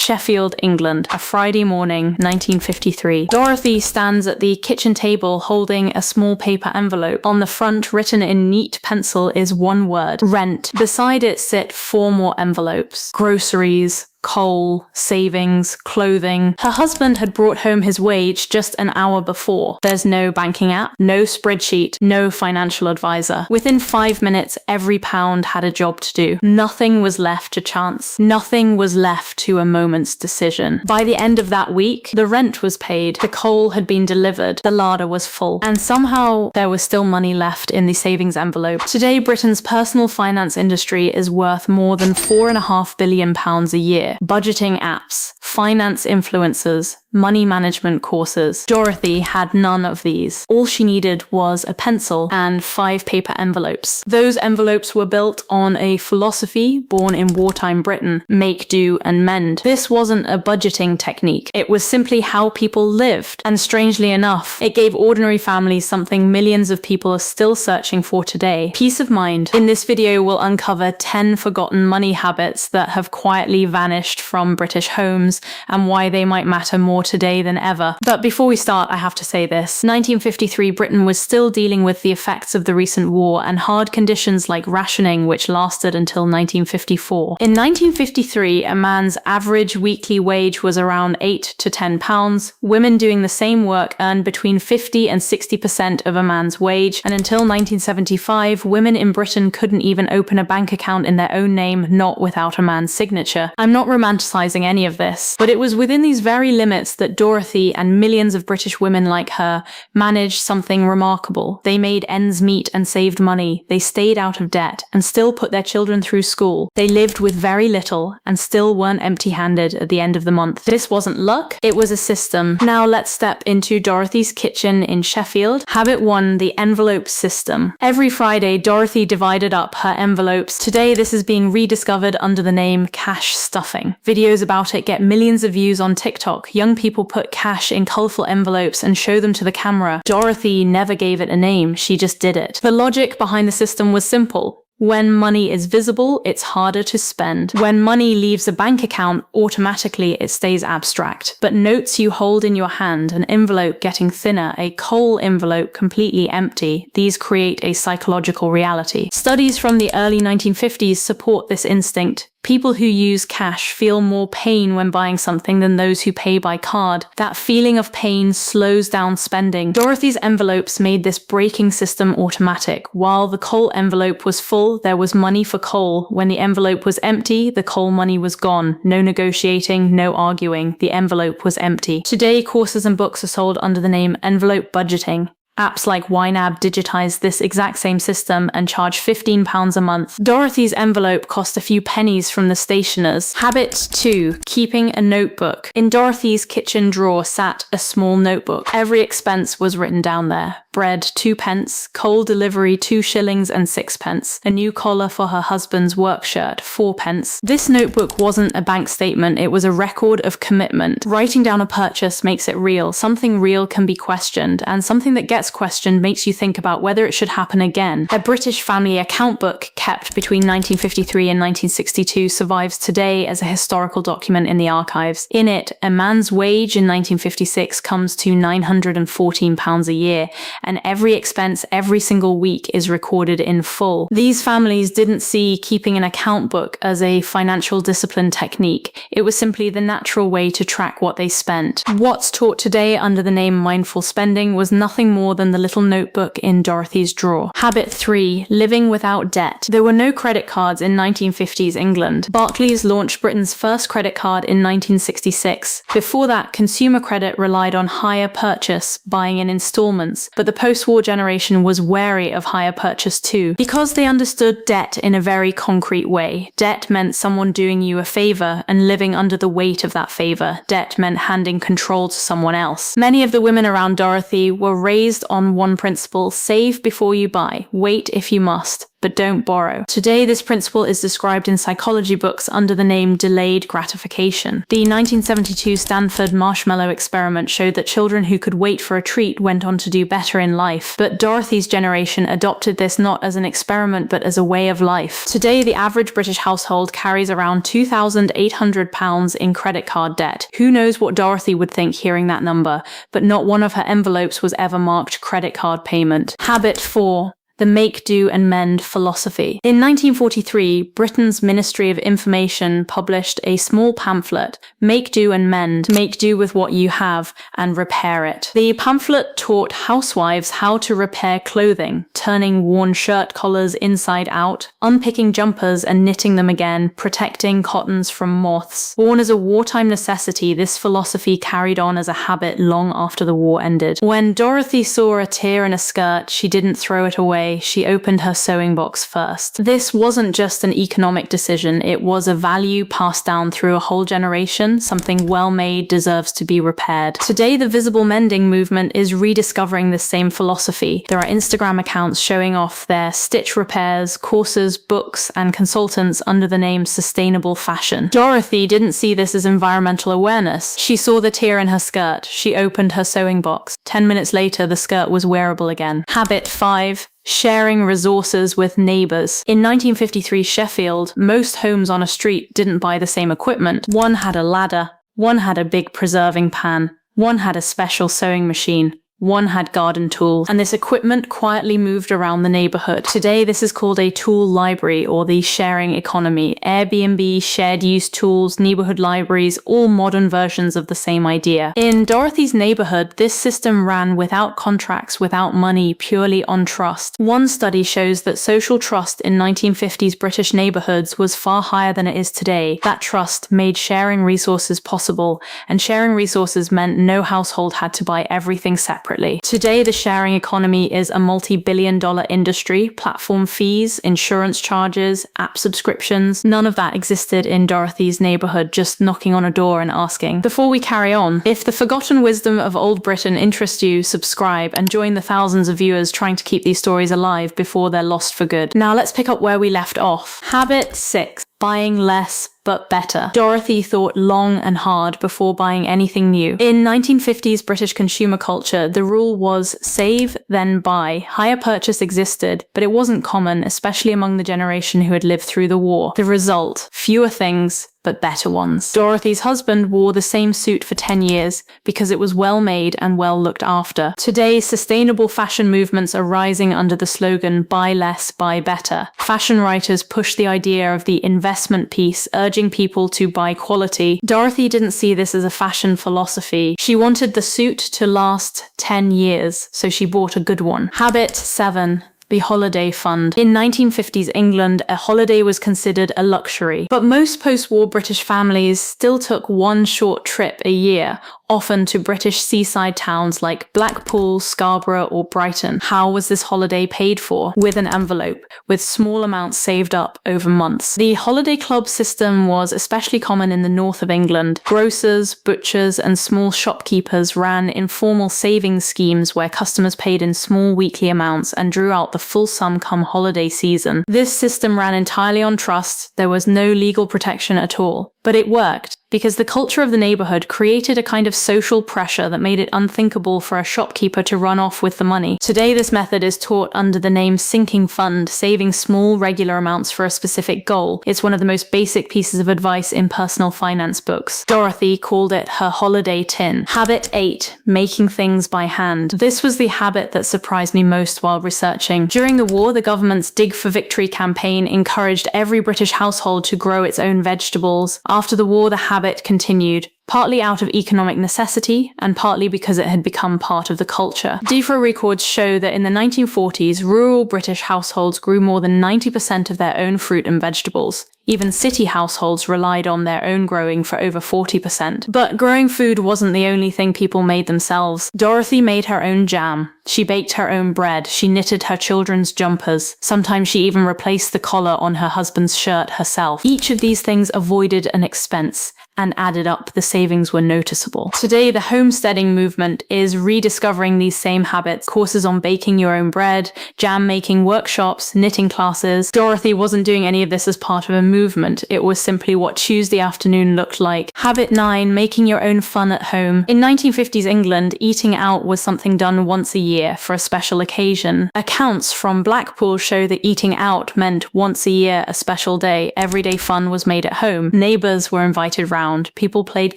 Sheffield, England, a Friday morning, 1953. Dorothy stands at the kitchen table holding a small paper envelope. On the front, written in neat pencil, is one word: rent. Beside it sit 4 more envelopes: groceries, coal, savings, clothing. Her husband had brought home his wage just an hour before. There's no banking app, no spreadsheet, no financial advisor. Within 5 minutes, every pound had a job to do. Nothing was left to chance. Nothing was left to a moment's decision. By the end of that week, the rent was paid, the coal had been delivered, the larder was full, and somehow there was still money left in the savings envelope. Today, Britain's personal finance industry is worth more than £4.5 billion a year. Budgeting apps, finance influencers, money management courses. Dorothy had none of these. All she needed was a pencil and 5 paper envelopes. Those envelopes were built on a philosophy born in wartime Britain: make do and mend. This wasn't a budgeting technique. It was simply how people lived. And strangely enough, it gave ordinary families something millions of people are still searching for today: peace of mind. In this video, we'll uncover 10 forgotten money habits that have quietly vanished from British homes and why they might matter more today than ever. But before we start, I have to say this. 1953, Britain was still dealing with the effects of the recent war and hard conditions like rationing, which lasted until 1954. In 1953, a man's average weekly wage was around £8 to £10. Women doing the same work earned between 50 and 60% of a man's wage, and until 1975, women in Britain couldn't even open a bank account in their own name, not without a man's signature. I'm not romanticizing any of this, but it was within these very limits that Dorothy and millions of British women like her managed something remarkable. They made ends meet and saved money. They stayed out of debt and still put their children through school. They lived with very little and still weren't empty-handed at the end of the month. This wasn't luck, it was a system. Now let's step into Dorothy's kitchen in Sheffield. Habit 1, the envelope system. Every Friday, Dorothy divided up her envelopes. Today, this is being rediscovered under the name cash stuffing. Videos about it get millions of views on TikTok. Young people put cash in colourful envelopes and show them to the camera. Dorothy never gave it a name, she just did it. The logic behind the system was simple. When money is visible, it's harder to spend. When money leaves a bank account, automatically it stays abstract. But notes you hold in your hand, an envelope getting thinner, a coal envelope completely empty, these create a psychological reality. Studies from the early 1950s support this instinct. People who use cash feel more pain when buying something than those who pay by card. That feeling of pain slows down spending. Dorothy's envelopes made this braking system automatic. While the coal envelope was full, there was money for coal. When the envelope was empty, the coal money was gone. No negotiating, no arguing. The envelope was empty. Today, courses and books are sold under the name envelope budgeting. Apps like YNAB digitize this exact same system and charge £15 a month. Dorothy's envelope cost a few pennies from the stationers. Habit 2, keeping a notebook. In Dorothy's kitchen drawer sat a small notebook. Every expense was written down there. Bread 2p, coal delivery 2 shillings and 6p, a new collar for her husband's work shirt 4p. This notebook wasn't a bank statement, it was a record of commitment. Writing down a purchase makes it real. Something real can be questioned, and something that gets questioned makes you think about whether it should happen again. A British family account book kept between 1953 and 1962 survives today as a historical document in the archives. In it, a man's wage in 1956 comes to £914 a year, and every expense every single week is recorded in full. These families didn't see keeping an account book as a financial discipline technique. It was simply the natural way to track what they spent. What's taught today under the name mindful spending was nothing more than the little notebook in Dorothy's drawer. Habit 3, living without debt. There were no credit cards in 1950s England. Barclays launched Britain's first credit card in 1966. Before that, consumer credit relied on hire purchase, buying in installments, but the post-war generation was wary of hire purchase too, because they understood debt in a very concrete way. Debt meant someone doing you a favor and living under the weight of that favor. Debt meant handing control to someone else. Many of the women around Dorothy were raised on one principle: save before you buy, wait if you must. but don't borrow. Today, this principle is described in psychology books under the name delayed gratification. The 1972 Stanford marshmallow experiment showed that children who could wait for a treat went on to do better in life, but Dorothy's generation adopted this not as an experiment but as a way of life. Today, the average British household carries around £2,800 in credit card debt. Who knows what Dorothy would think hearing that number, but not one of her envelopes was ever marked credit card payment. Habit 4. The make, do, and mend philosophy. In 1943, Britain's Ministry of Information published a small pamphlet, Make, Do, and Mend, make do with what you have, and repair it. The pamphlet taught housewives how to repair clothing, turning worn shirt collars inside out, unpicking jumpers and knitting them again, protecting cottons from moths. Born as a wartime necessity, this philosophy carried on as a habit long after the war ended. When Dorothy saw a tear in a skirt, she didn't throw it away. She opened her sewing box first. This wasn't just an economic decision, it was a value passed down through a whole generation. Something well made deserves to be repaired. Today, the visible mending movement is rediscovering this same philosophy. There are Instagram accounts showing off their stitch repairs, courses, books, and consultants under the name sustainable fashion. Dorothy didn't see this as environmental awareness. She saw the tear in her skirt. She opened her sewing box. 10 minutes later, the skirt was wearable again. Habit 5. Sharing resources with neighbours. In 1953 Sheffield, most homes on a street didn't buy the same equipment. One had a ladder, one had a big preserving pan, one had a special sewing machine. One had garden tools, and this equipment quietly moved around the neighborhood. Today, this is called a tool library or the sharing economy. Airbnb, shared use tools, neighborhood libraries, all modern versions of the same idea. In Dorothy's neighborhood, this system ran without contracts, without money, purely on trust. One study shows that social trust in 1950s British neighborhoods was far higher than it is today. That trust made sharing resources possible, and sharing resources meant no household had to buy everything separately. Today, the sharing economy is a multi-billion-dollar industry. Platform fees, insurance charges, app subscriptions, none of that existed in Dorothy's neighborhood, just knocking on a door and asking. Before we carry on, if the forgotten wisdom of old Britain interests you, subscribe and join the thousands of viewers trying to keep these stories alive before they're lost for good. Now let's pick up where we left off. Habit 6. Buying less but better. Dorothy thought long and hard before buying anything new. In 1950s British consumer culture, the rule was save, then buy. Hire purchase existed, but it wasn't common, especially among the generation who had lived through the war. The result, fewer things, but better ones. Dorothy's husband wore the same suit for 10 years because it was well made and well looked after. Today, sustainable fashion movements are rising under the slogan, buy less, buy better. Fashion writers push the idea of the investment piece, urging people to buy quality. Dorothy didn't see this as a fashion philosophy. She wanted the suit to last 10 years, so she bought a good one. Habit 7. The holiday fund. In 1950s England, a holiday was considered a luxury, but most post-war British families still took one short trip a year, often to British seaside towns like Blackpool, Scarborough, or Brighton. How was this holiday paid for? With an envelope, with small amounts saved up over months. The holiday club system was especially common in the north of England. Grocers, butchers, and small shopkeepers ran informal savings schemes where customers paid in small weekly amounts and drew out the full sum come holiday season. This system ran entirely on trust. There was no legal protection at all. But it worked, because the culture of the neighborhood created a kind of social pressure that made it unthinkable for a shopkeeper to run off with the money. Today, this method is taught under the name sinking fund, saving small, regular amounts for a specific goal. It's one of the most basic pieces of advice in personal finance books. Dorothy called it her holiday tin. Habit 8. Making things by hand. This was the habit that surprised me most while researching. During the war, the government's Dig for Victory campaign encouraged every British household to grow its own vegetables. After the war, the habit continued, partly out of economic necessity and partly because it had become part of the culture. DEFRA records show that in the 1940s, rural British households grew more than 90% of their own fruit and vegetables. Even city households relied on their own growing for over 40%. But growing food wasn't the only thing people made themselves. Dorothy made her own jam. She baked her own bread. She knitted her children's jumpers. Sometimes she even replaced the collar on her husband's shirt herself. Each of these things avoided an expense and added up the savings savings were noticeable. Today, the homesteading movement is rediscovering these same habits. Courses on baking your own bread, jam making workshops, knitting classes. Dorothy wasn't doing any of this as part of a movement. It was simply what Tuesday afternoon looked like. Habit 9, making your own fun at home. In 1950s England, eating out was something done once a year for a special occasion. Accounts from Blackpool show that eating out meant once a year a special day. Everyday fun was made at home. Neighbours were invited round. People played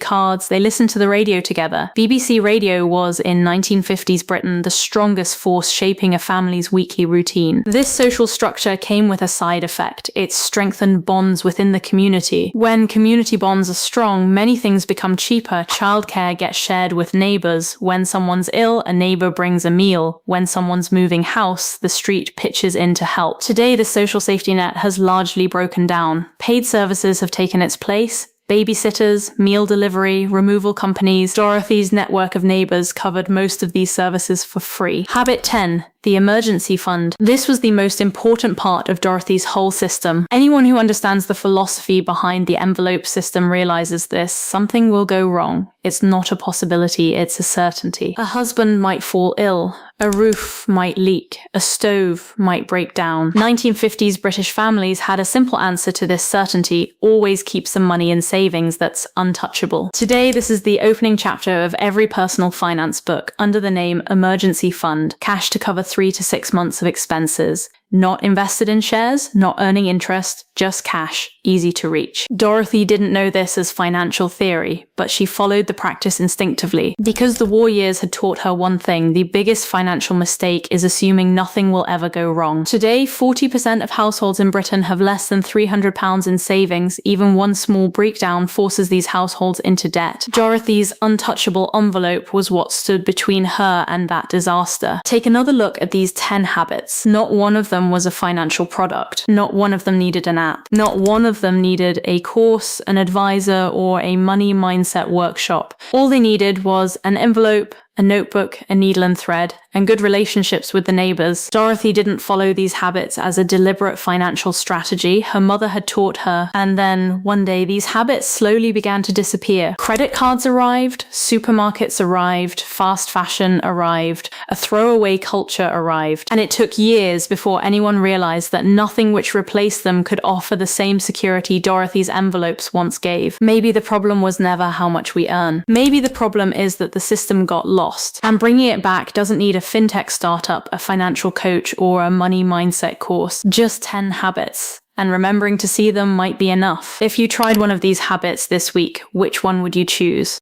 cards. They listened to the radio together. BBC Radio was, in 1950s Britain, the strongest force shaping a family's weekly routine. This social structure came with a side effect. It strengthened bonds within the community. When community bonds are strong, many things become cheaper. Childcare gets shared with neighbours. When someone's ill, a neighbour brings a meal. When someone's moving house, the street pitches in to help. Today, the social safety net has largely broken down. Paid services have taken its place. Babysitters, meal delivery, removal companies. Dorothy's network of neighbours covered most of these services for free. Habit 10. The emergency fund. This was the most important part of Dorothy's whole system. Anyone who understands the philosophy behind the envelope system realizes this. Something will go wrong. It's not a possibility, it's a certainty. A husband might fall ill. A roof might leak. A stove might break down. 1950s British families had a simple answer to this certainty: always keep some money in savings that's untouchable. Today, this is the opening chapter of every personal finance book under the name Emergency Fund. Cash to cover 3 to 6 months of expenses. Not invested in shares, not earning interest, just cash, easy to reach. Dorothy didn't know this as financial theory, but she followed the practice instinctively. Because the war years had taught her one thing: the biggest financial mistake is assuming nothing will ever go wrong. Today, 40% of households in Britain have less than £300 in savings. Even one small breakdown forces these households into debt. Dorothy's untouchable envelope was what stood between her and that disaster. Take another look at these 10 habits. Not one of them was a financial product. Not one of them needed an app. Not one of them needed a course, an advisor, or a money mindset workshop. All they needed was an envelope, a notebook, a needle and thread, and good relationships with the neighbours. Dorothy didn't follow these habits as a deliberate financial strategy. Her mother had taught her, and then one day these habits slowly began to disappear. Credit cards arrived, supermarkets arrived, fast fashion arrived, a throwaway culture arrived, and it took years before anyone realised that nothing which replaced them could offer the same security Dorothy's envelopes once gave. Maybe the problem was never how much we earn. Maybe the problem is that the system got lost. And bringing it back doesn't need a fintech startup, a financial coach, or a money mindset course. Just 10 habits. And remembering to see them might be enough. If you tried one of these habits this week, which one would you choose?